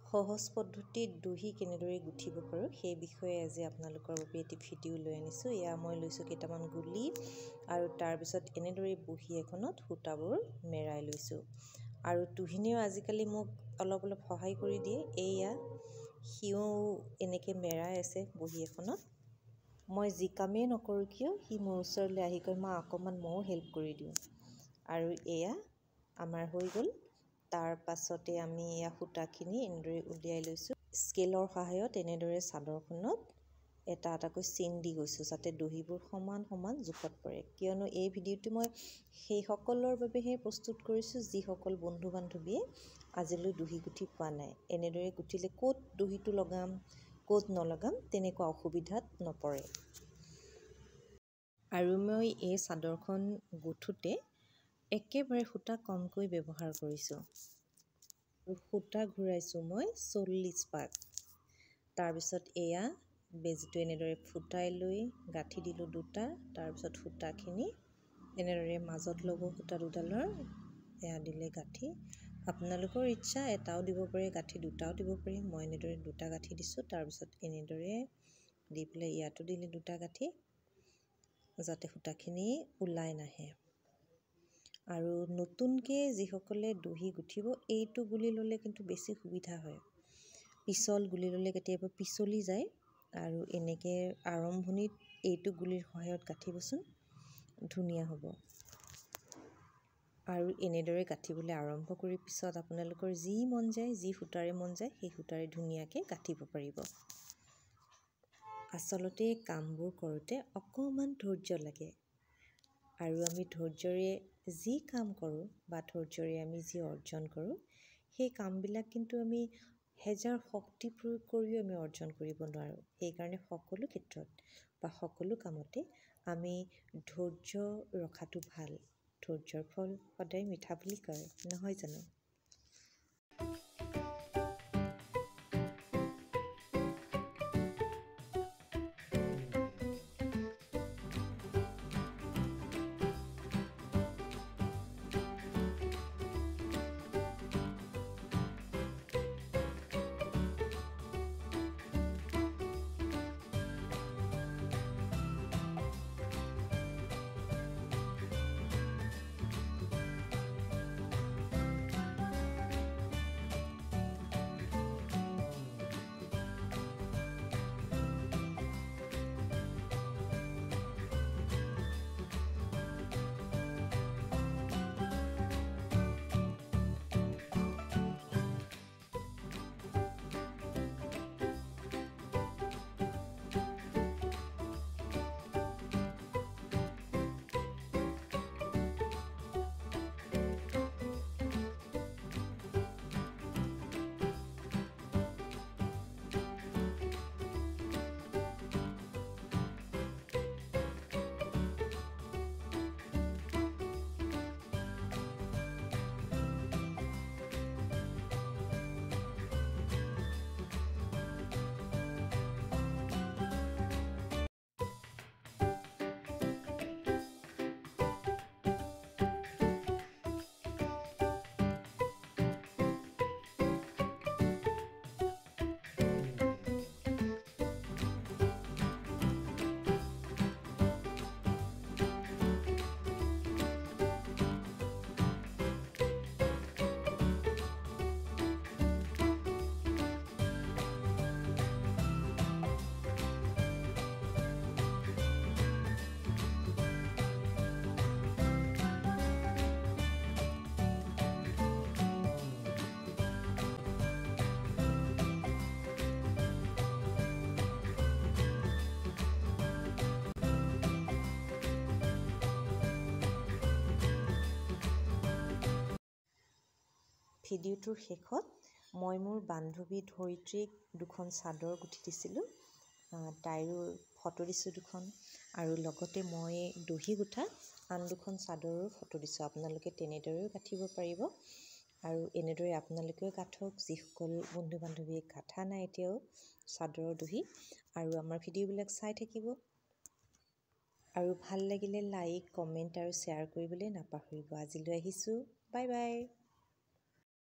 সহজ পদ্ধতিত দহি কেনেদৰে গুঠিব পাৰোঁ সেই বিষয়ে আজি আপোনালোকৰ বাবে এটি ভিডিঅ' লৈ আনিছোঁ। এয়া মই লৈছোঁ কেইটামান গুলি আৰু তাৰপিছত এনেদৰে বহি এখনত সূতাবোৰ মেৰাই লৈছোঁ। আৰু তুহিনেও আজিকালি মোক অলপ সহায় কৰি দিয়ে। এয়া সিও এনেকৈ মেৰাই আছে বহি এখনত। মই যি কামেই নকৰোঁ কিয় সি মোৰ ওচৰলৈ আহি কয় মা অকণমান ময়ো হেল্প কৰি দিওঁ। আৰু এয়া আমাৰ হৈ গ'ল। তাৰ পাছতে আমি এয়া সূতাখিনি এনেদৰে উলিয়াই লৈছোঁ। স্কেলৰ সহায়ত এনেদৰে চাদৰখনত এটা এটাকৈ চিন দি গৈছোঁ যাতে দহিবোৰ সমান সমান জোখত পৰে। কিয়নো এই ভিডিঅ'টো মই সেইসকলৰ বাবেহে প্ৰস্তুত কৰিছোঁ যিসকল বন্ধু বান্ধৱীয়ে আজিলৈ দহি গুঠি পোৱা নাই। এনেদৰে গুঠিলে ক'ত দহিটো লগাম ক'ত নলগাম তেনেকুৱা অসুবিধাত নপৰে। আৰু মই এই চাদৰখন গুঠোঁতে একেবাৰে সূতা কমকৈ ব্যৱহাৰ কৰিছোঁ। সূতা ঘূৰাইছোঁ মই 40 পাক। তাৰপিছত এয়া বেজীটো এনেদৰে ফুটাই লৈ গাঁঠি দিলোঁ দুটা। তাৰপিছত সূতাখিনি এনেদৰে মাজত ল'ব সূতা দুডালৰ এয়া দিলে গাঁঠি। আপোনালোকৰ ইচ্ছা এটাও দিব পাৰে গাঁঠি, দুটাও দিব পাৰে। মই এনেদৰে দুটা গাঁঠি দিছোঁ। তাৰপিছত এনেদৰে দি পেলাই ইয়াতো দিলে দুটা গাঁঠি যাতে সূতাখিনি ওলাই নাহে। আৰু নতুনকৈ যিসকলে দহি গুঠিব এইটো গুলি ল'লে কিন্তু বেছি সুবিধা হয়। পিছল গুলি ল'লে কেতিয়াবা পিছলি যায়। আৰু এনেকৈ আৰম্ভণিত এইটো গুলিৰ সহায়ত গাঁঠিবচোন ধুনীয়া হ'ব। আৰু এনেদৰে গাঁঠিবলৈ আৰম্ভ কৰি পিছত আপোনালোকৰ যি মন যায় যি সূতাৰে মন যায় সেই সূতাৰে ধুনীয়াকৈ গাঁঠিব পাৰিব। আচলতে কামবোৰ কৰোঁতে অকণমান ধৈৰ্য লাগে। আৰু আমি ধৈৰ্যৰে যি কাম কৰোঁ বা ধৈৰ্যৰে আমি যি অৰ্জন কৰোঁ সেই কামবিলাক কিন্তু আমি হেজাৰ শক্তি প্ৰয়োগ কৰিও আমি অৰ্জন কৰিব নোৱাৰোঁ। সেইকাৰণে সকলো ক্ষেত্ৰত বা সকলো কামতে আমি ধৈৰ্য ৰখাটো ভাল। ধৈৰ্যৰ ফল সদায় মিঠা বুলি কয়, নহয় জানো? ভিডিঅ'টোৰ শেষত মই মোৰ বান্ধৱী ধৰিত্ৰীক দুখন চাদৰ গুঠি দিছিলোঁ। তাইৰো ফটো দিছোঁ দুখন। আৰু লগতে মই দহি গুঠা আন দুখন চাদৰৰ ফটো দিছোঁ। আপোনালোকে তেনেদৰেও গাঁঠিব পাৰিব। আৰু এনেদৰে আপোনালোকেও গাঁঠক যিসকল বন্ধু বান্ধৱীয়ে গাঁঠা নাই এতিয়াও চাদৰৰ দহি। আৰু আমাৰ ভিডিঅ'বিলাক চাই থাকিব। আৰু ভাল লাগিলে লাইক, কমেণ্ট আৰু শ্বেয়াৰ কৰিবলৈ নাপাহৰিব। আজিলৈ আহিছোঁ। Bye bye.